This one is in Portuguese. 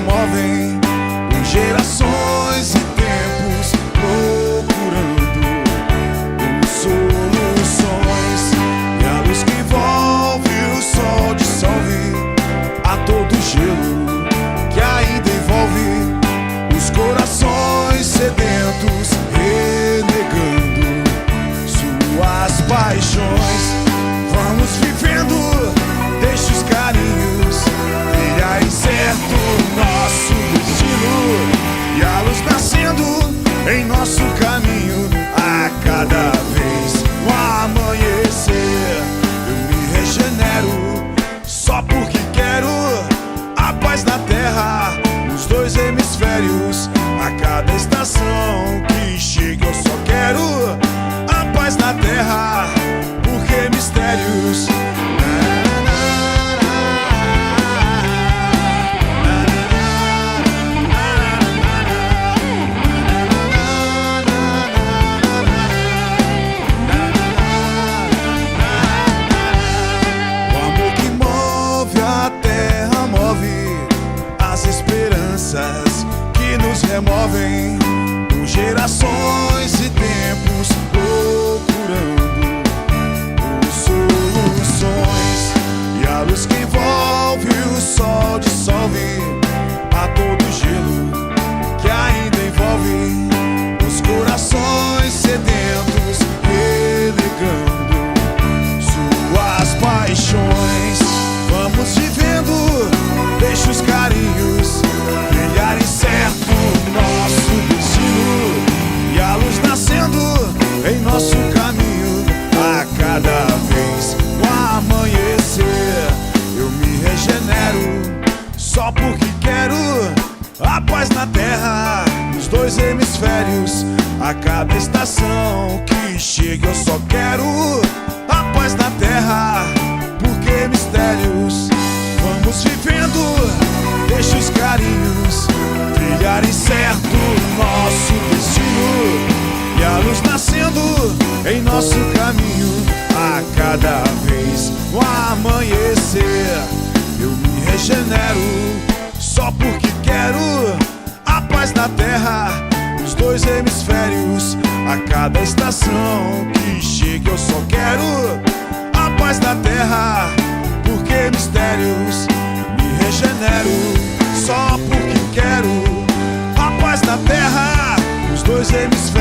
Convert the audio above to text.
removem por gerações e tempos, procurando por soluções. E a luz que envolve o sol dissolve a todo gelo que ainda envolve os corações sedentos, renegando suas paixões. Vamos vivendo, deixa os carinhos trilharem certo nosso destino, e a luz nascendo em nosso caminho a cada vez no amanhecer. Eu me regenero só porque quero a paz na terra, nos dois hemisférios. A cada estação que chega eu só quero a paz na terra, porque mistérios. O amor que move a terra move as esperanças que nos removem por gerações e tempos, procurando por soluções. E a luz que envolve o sol dissolve a todo gelo que ainda envolve os corações sedentos, renegando suas paixões. Vamos vivendo, deixa os carinhos brilharem certo nosso destino, e a luz nascendo em nosso caminho a cada vez no amanhecer. Eu me regenero só porque quero a paz na terra, nos dois hemisférios. A cada estação que chega eu só quero a paz na terra, porque mistérios. Vamos vivendo, deixa os carinhos trilharem certo nosso destino, e a luz nascendo em nosso caminho a cada vez no amanhecer. Eu me regenero só porque quero a paz na terra, nos dois hemisférios. A cada estação que chega eu só quero a paz na terra, porque mistérios. Me regenero só porque quero a paz na terra, nos dois hemisférios.